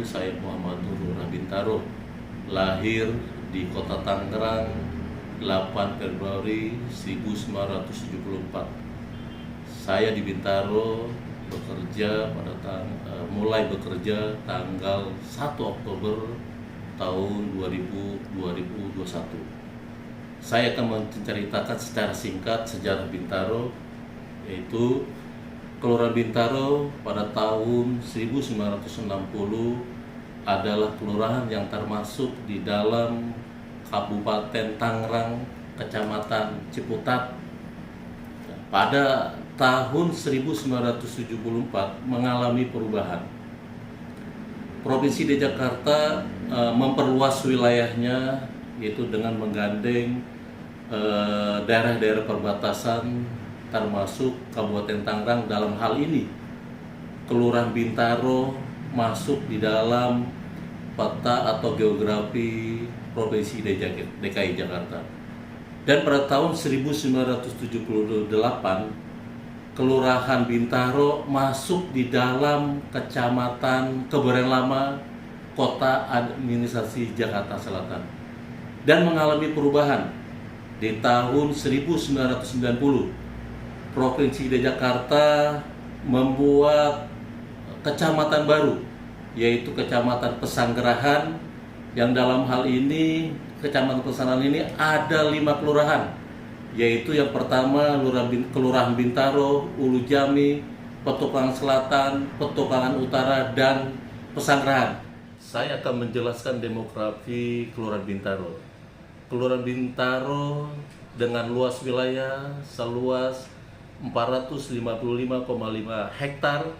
saya Muhammad Nur Bintaro, lahir di Kota Tangerang 8 Februari 1974. Saya di Bintaro mulai bekerja tanggal 1 Oktober tahun 2021. Saya akan menceritakan secara singkat sejarah Bintaro, yaitu Kelurahan Bintaro pada tahun 1960 adalah kelurahan yang termasuk di dalam Kabupaten Tangerang, Kecamatan Ciputat. Pada tahun 1974 mengalami perubahan. Provinsi DKI Jakarta memperluas wilayahnya, yaitu dengan menggandeng daerah-daerah perbatasan termasuk Kabupaten Tangerang. Dalam hal ini Kelurahan Bintaro masuk di dalam peta atau geografi Provinsi DKI Jakarta. Dan pada tahun 1978 Kelurahan Bintaro masuk di dalam Kecamatan Kebayoran Lama, Kota Administrasi Jakarta Selatan, dan mengalami perubahan. Di tahun 1990 Provinsi DKI Jakarta membuat kecamatan baru, yaitu Kecamatan Pesanggerahan, yang dalam hal ini Kecamatan Pesanggerahan ini ada 5 kelurahan, yaitu yang pertama Kelurahan Bintaro, Ulu Jami, Petokangan Selatan, Petokangan Utara, dan Pesanggerahan. Saya akan menjelaskan demografi Kelurahan Bintaro. Kelurahan Bintaro dengan luas wilayah seluas 455,5 hektar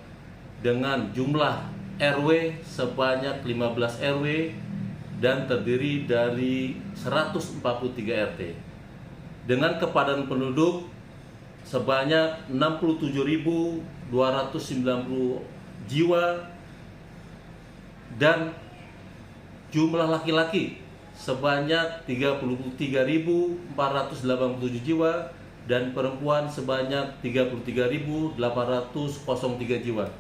dengan jumlah RW sebanyak 15 RW dan terdiri dari 143 RT dengan kepadatan penduduk sebanyak 67.290 jiwa dan jumlah laki-laki sebanyak 33.487 jiwa dan perempuan sebanyak 33.803 jiwa.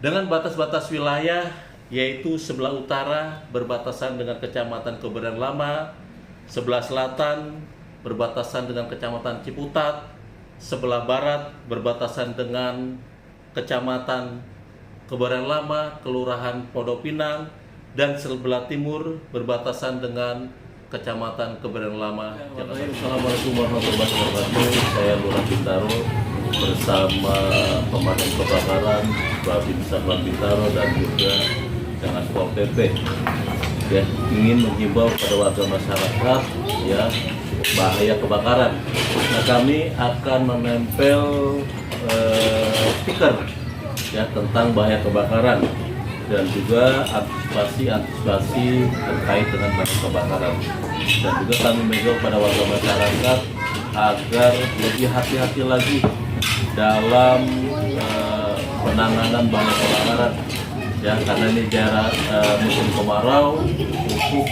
Dengan batas-batas wilayah yaitu sebelah utara berbatasan dengan Kecamatan Kebayoran Lama, sebelah selatan berbatasan dengan Kecamatan Ciputat, sebelah barat berbatasan dengan Kecamatan Kebayoran Lama, Kelurahan Pondok Pinang, dan sebelah timur berbatasan dengan Kecamatan Kebayoran Lama, Jakarta. Assalamualaikum warahmatullahi wabarakatuh. Saya Lurah Bintaro bersama pemadam kebakaran Babinsa Bintaro dan juga dengan Pol PP, ya, ingin menghimbau pada warga masyarakat, ya, bahaya kebakaran. Nah, kami akan menempel stiker, ya, tentang bahaya kebakaran dan juga antisipasi terkait dengan bahaya kebakaran. Dan juga kami mengimbau pada warga masyarakat agar lebih hati-hati lagi dalam penanganan bahaya kebakaran, ya, karena ini daerah musim kemarau cukup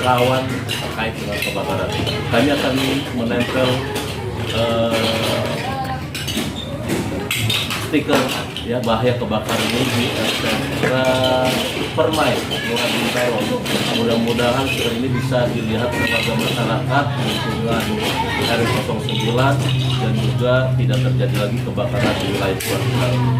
rawan terkait dengan kebakaran. Kami akan menempel stiker, ya, bahaya kebakaran ini di Permai Kelurahan Bintaro. Mudah-mudahan stiker ini bisa dilihat oleh warga masyarakat lingkungan RW 09 dan juga tidak terjadi lagi kebakaran di wilayah Bintaro.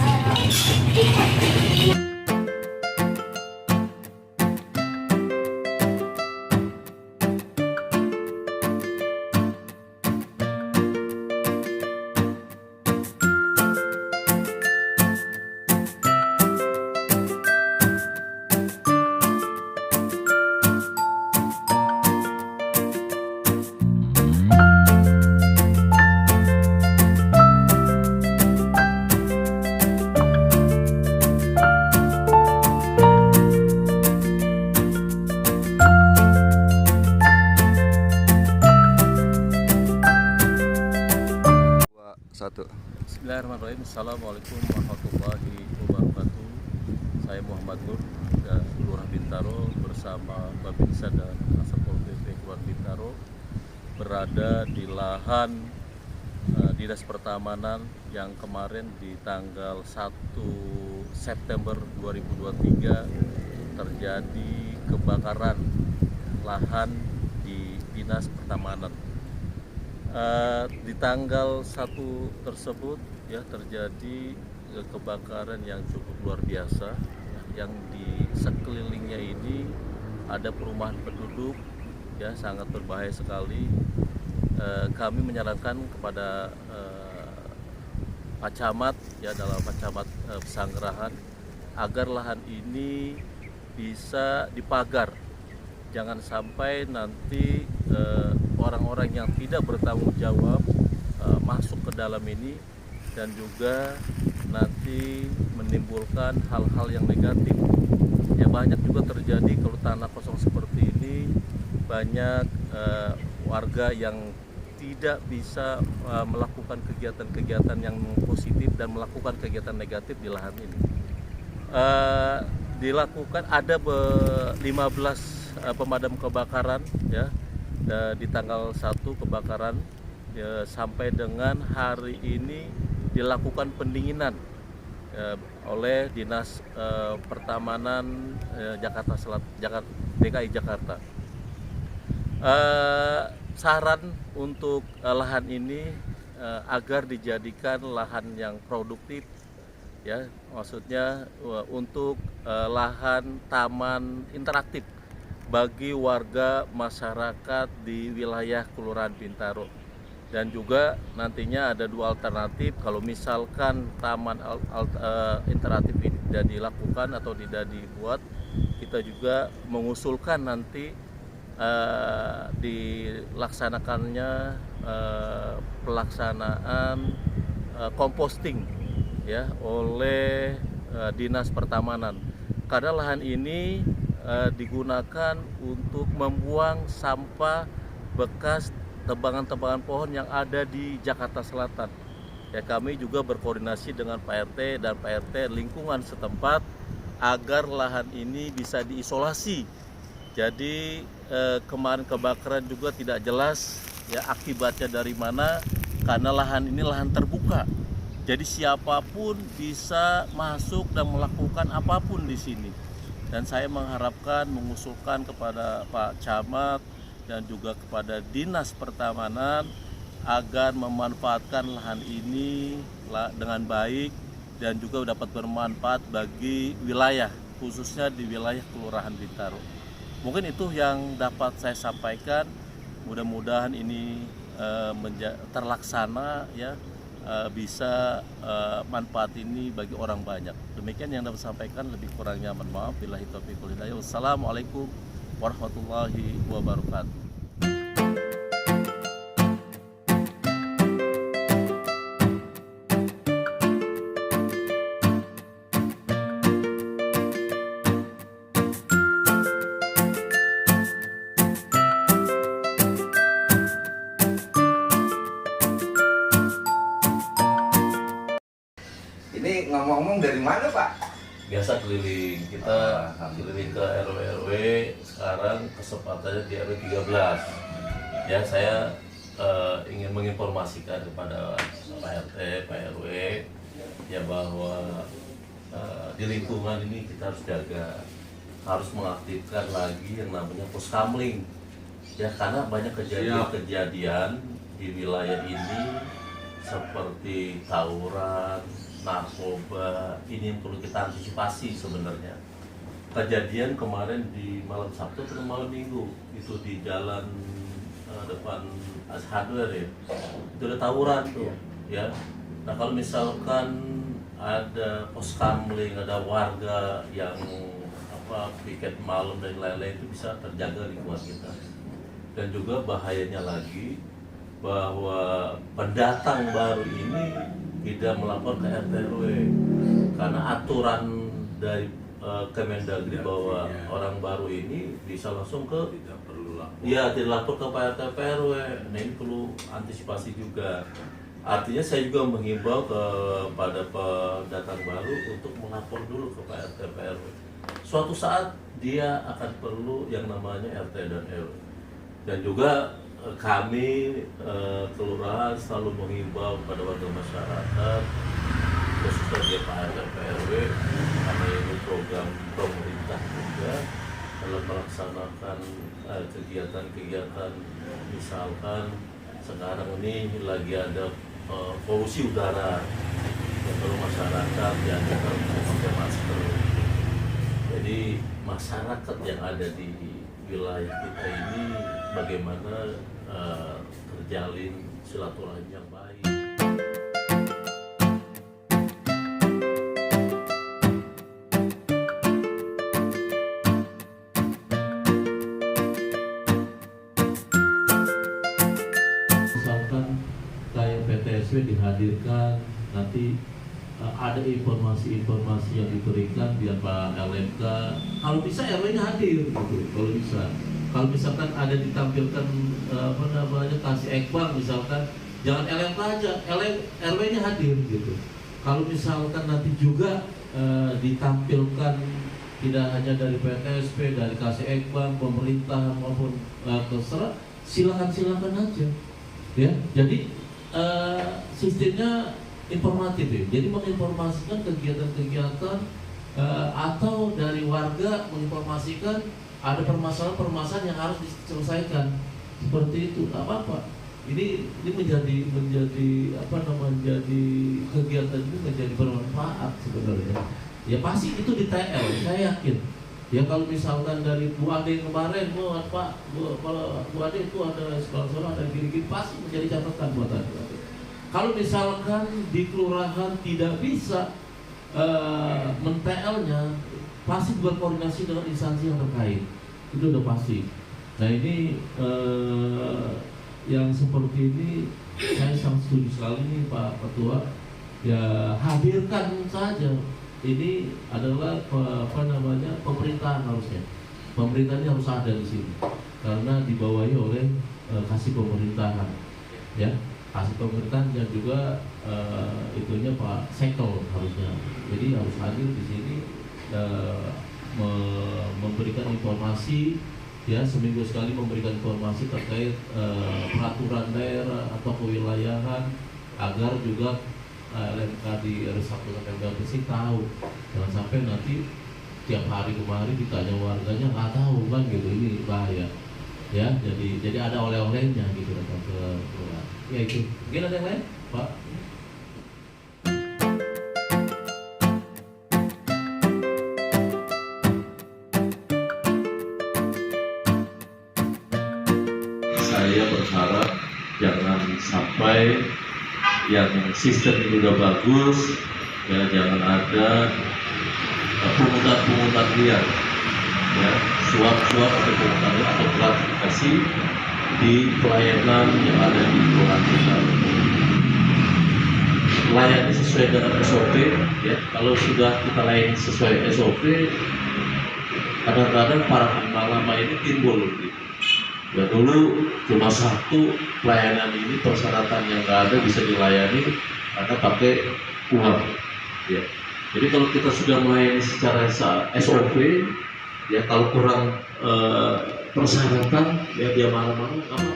Bismillahirrahmanirrahim. Assalamualaikum warahmatullahi wabarakatuh. Saya Muhammad Nur, Kelurahan Bintaro bersama Babinsa dan Satpol PP Kelurahan Bintaro berada di lahan Dinas Pertamanan yang kemarin di tanggal 1 September 2023 terjadi kebakaran lahan di Dinas Pertamanan. Di tanggal 1 tersebut ya terjadi kebakaran yang cukup luar biasa, yang di sekelilingnya ini ada perumahan penduduk ya, sangat berbahaya sekali. Kami menyarankan kepada Pak Camat ya, dalam Pak Camat Pesanggerahan, agar lahan ini bisa dipagar. Jangan sampai nanti orang-orang yang tidak bertanggung jawab masuk ke dalam ini dan juga nanti menimbulkan hal-hal yang negatif. Ya, banyak juga terjadi kalau tanah kosong seperti ini, banyak warga yang tidak bisa melakukan kegiatan-kegiatan yang positif dan melakukan kegiatan negatif di lahan ini. Dilakukan ada 15 pemadam kebakaran ya, di tanggal 1 kebakaran ya, sampai dengan hari ini dilakukan pendinginan oleh Dinas Pertamanan Jakarta Selatan, DKI Jakarta. Saran untuk lahan ini agar dijadikan lahan yang produktif ya, maksudnya untuk lahan taman interaktif bagi warga masyarakat di wilayah Kelurahan Bintaro. Dan juga nantinya ada 2 alternatif kalau misalkan taman interaktif ini tidak dilakukan atau tidak dibuat, kita juga mengusulkan nanti dilaksanakannya pelaksanaan composting ya oleh Dinas Pertamanan, karena lahan ini digunakan untuk membuang sampah bekas tebangan-tebangan pohon yang ada di Jakarta Selatan. Ya, kami juga berkoordinasi dengan Pak RT dan Pak RT lingkungan setempat agar lahan ini bisa diisolasi. Jadi kemarin kebakaran juga tidak jelas ya akibatnya dari mana, karena lahan ini lahan terbuka. Jadi siapapun bisa masuk dan melakukan apapun di sini. Dan saya mengharapkan, mengusulkan kepada Pak Camat dan juga kepada Dinas Pertamanan agar memanfaatkan lahan ini dengan baik dan juga dapat bermanfaat bagi wilayah, khususnya di wilayah Kelurahan Bintaro. Mungkin itu yang dapat saya sampaikan. Mudah-mudahan ini terlaksana ya, bisa manfaat ini bagi orang banyak. Demikian yang dapat saya sampaikan, lebih kurangnya mohon maaf. Billahi taufiq wal hidayah. Wassalamualaikum warahmatullahi wabarakatuh. Ini ngomong-ngomong dari mana, Pak? Biasa keliling, kita keliling ke RW-RW, sekarang kesempatannya di RW 13. Ya, saya ingin menginformasikan kepada Pak RT, Pak RW ya, bahwa di lingkungan ini kita harus jaga, harus mengaktifkan lagi yang namanya poskamling ya, karena banyak kejadian-kejadian di wilayah ini seperti tawuran, narkoba. Ini yang perlu kita antisipasi sebenarnya. Kejadian kemarin di malam Sabtu atau malam Minggu itu di jalan depan Hardware ya, itu ada tawuran tuh ya. Nah, kalau misalkan ada poskamling, ada warga yang piket malam dan lain-lain, itu bisa terjaga lingkungan kita. Dan juga bahayanya lagi bahwa pendatang baru ini tidak melapor ke RT RW, karena aturan dari Kemendagri bahwa orang baru ini bisa langsung ke tidak lapor ke Pak RT RW. Nah, ini perlu antisipasi juga. Artinya saya juga menghimbau kepada pendatang baru untuk melapor dulu ke Pak RT RW. Suatu saat dia akan perlu yang namanya RT dan RW. Dan juga kami kelurahan selalu menghimbau kepada warga masyarakat, khususnya di Pak RT RW, program pemerintah juga dalam melaksanakan kegiatan-kegiatan. Misalkan sekarang ini lagi ada polusi udara, ya, kalau masyarakat dianjurkan untuk pakai masker. Jadi masyarakat yang ada di wilayah kita ini bagaimana terjalin silaturahmi yang baik. Misalkan kayak PTSW dihadirkan, nanti ada informasi-informasi yang diberikan biar Pak LMK, kalau bisa RW-nya hadir gitu, kalau bisa. Kalau misalkan ada ditampilkan kasih ekbang misalkan, jangan LMK aja, RW-nya hadir gitu. Kalau misalkan nanti juga ditampilkan tidak hanya dari PTSP, dari kasih ekbang, pemerintah maupun terserah, silakan aja. Ya, jadi sistemnya informatif ya. Jadi menginformasikan kegiatan-kegiatan atau dari warga menginformasikan ada permasalahan yang harus diselesaikan seperti itu. Apa-apa. Ini menjadi menjadi kegiatan itu menjadi bermanfaat sebenarnya. Ya pasti itu di TL, saya yakin. Ya kalau misalkan dari Bu Ade kemarin, Pak, kalau Bu Ade itu ada sekolah-sekolah, ada gini-gini, pasti menjadi catatan buat Ade. Kalau misalkan di kelurahan tidak bisa men-TL-nya, pasti berkoordinasi dengan instansi yang terkait. Itu udah pasti. Nah ini yang seperti ini saya sangat setuju sekali nih Pak Ketua. Ya hadirkan saja. Ini adalah pemerintahan harusnya. Pemerintah ini harus ada di sini karena dibawahi oleh kasih pemerintahan, ya. Kasih pemerintahan dan juga itunya Pak Sekel harusnya. Jadi harus hadir di sini memberikan informasi, ya, seminggu sekali memberikan informasi terkait peraturan daerah atau kewilayahan agar juga LMK di RW 1 sampai RW Bersih tahu. Jangan sampai nanti tiap hari kemari ditanya warganya nggak tahu kan gitu, ini bahaya. Ya, jadi ada oleh-olehnya gitu datang ke kelurahan. Ya itu. Mungkin ada yang lain, Pak? Saya berharap jangan sampai yang sistem ini udah bagus, ya jangan ada pungutan liar, ya suap-suap atau pungutan liar atau gratifikasi di pelayanan yang ada di kelurahan kita. Layani sesuai dengan SOP, ya. Kalau sudah kita layani sesuai SOP, kadang-kadang para pengguna lama ini timbul gitu. Ya dulu cuma satu pelayanan ini, persyaratan yang nggak ada bisa dilayani karena pakai uang. Ya. Jadi kalau kita sudah melayani secara SOP, ya kalau kurang persyaratan, ya dia malam-malam nggak apa.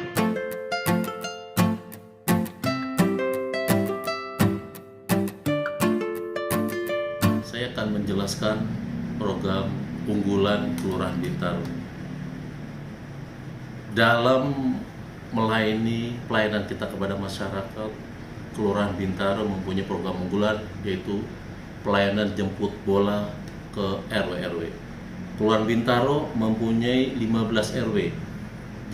Saya akan menjelaskan program unggulan Kelurahan Bintaro. Dalam melayani pelayanan kita kepada masyarakat, Kelurahan Bintaro mempunyai program unggulan yaitu pelayanan jemput bola ke RW-RW. Kelurahan Bintaro mempunyai 15 RW.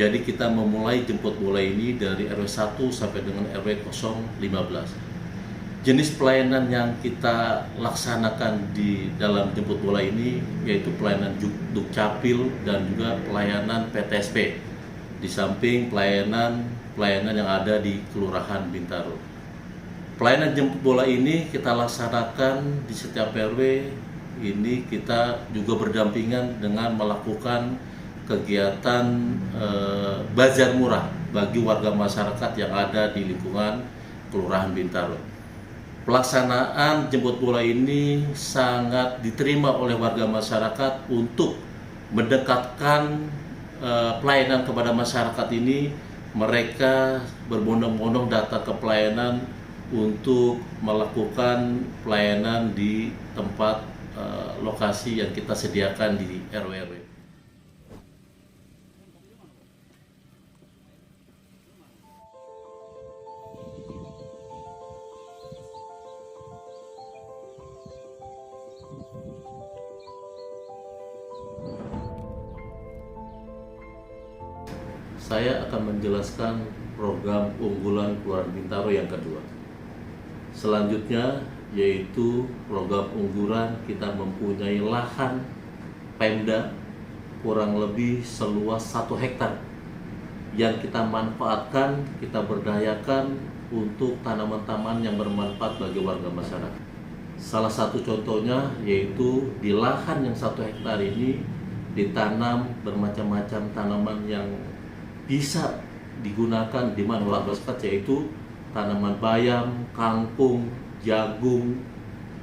Jadi kita memulai jemput bola ini dari RW 1 sampai dengan RW 015. Jenis pelayanan yang kita laksanakan di dalam jemput bola ini yaitu pelayanan Dukcapil dan juga pelayanan PTSP. Di samping pelayanan yang ada di Kelurahan Bintaro. Pelayanan jemput bola ini kita laksanakan di setiap RW. Ini kita juga berdampingan dengan melakukan kegiatan bazar murah bagi warga masyarakat yang ada di lingkungan Kelurahan Bintaro. Pelaksanaan jemput bola ini sangat diterima oleh warga masyarakat untuk mendekatkan pelayanan kepada masyarakat ini. Mereka berbondong-bondong datang ke pelayanan untuk melakukan pelayanan di tempat lokasi yang kita sediakan di RW-RW. Saya akan menjelaskan program unggulan Kelurahan Bintaro yang kedua. Selanjutnya yaitu program unggulan, kita mempunyai lahan Pemda kurang lebih seluas 1 hektar yang kita manfaatkan, kita berdayakan untuk tanaman-tanaman yang bermanfaat bagi warga masyarakat. Salah satu contohnya yaitu di lahan yang 1 hektar ini ditanam bermacam-macam tanaman yang bisa digunakan di mana masyarakat, yaitu tanaman bayam, kangkung, jagung,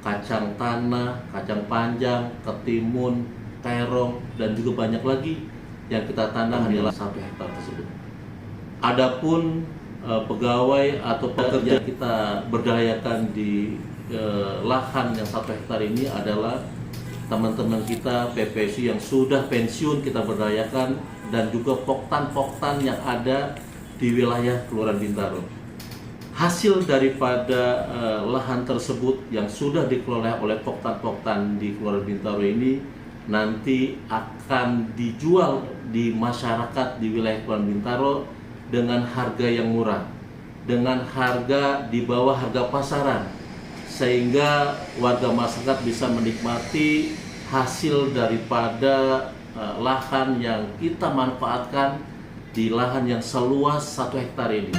kacang tanah, kacang panjang, ketimun, terong, dan juga banyak lagi yang kita tanam di 1 hektar tersebut. Adapun pegawai atau pekerja kita berdayakan di lahan yang 1 hektar ini adalah teman-teman kita PPSU yang sudah pensiun, kita berdayakan, dan juga poktan-poktan yang ada di wilayah Kelurahan Bintaro. Hasil daripada lahan tersebut yang sudah dikelola oleh poktan-poktan di Kelurahan Bintaro ini nanti akan dijual di masyarakat di wilayah Kelurahan Bintaro dengan harga yang murah, dengan harga di bawah harga pasaran, sehingga warga masyarakat bisa menikmati hasil daripada lahan yang kita manfaatkan di lahan yang seluas 1 hektar ini.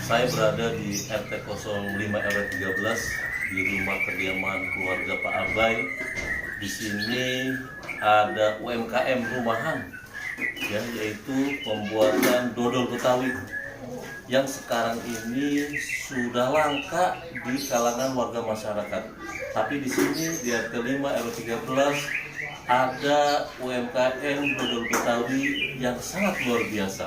Saya berada di RT 05 RW 13 di rumah kediaman keluarga Pak Abai. Di sini ada UMKM rumahan, ya, yaitu pembuatan dodol Betawi yang sekarang ini sudah langka di kalangan warga masyarakat. Tapi di sini di RT 5 RW 13 ada UMKM dodol Betawi yang sangat luar biasa,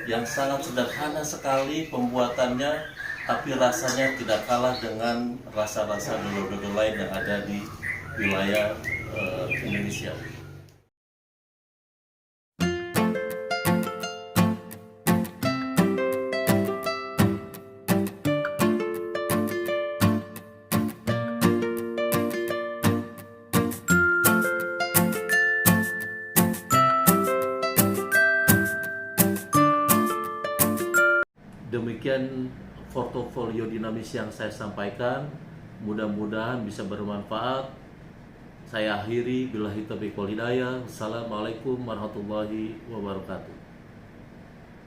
yang sangat sederhana sekali pembuatannya, tapi rasanya tidak kalah dengan rasa-rasa dodol-dodol lain yang ada di wilayah Indonesia. Demikian portofolio dinamis yang saya sampaikan, mudah-mudahan bisa bermanfaat. Saya akhiri, billahi taufiq wal hidayah. Assalamualaikum warahmatullahi wabarakatuh.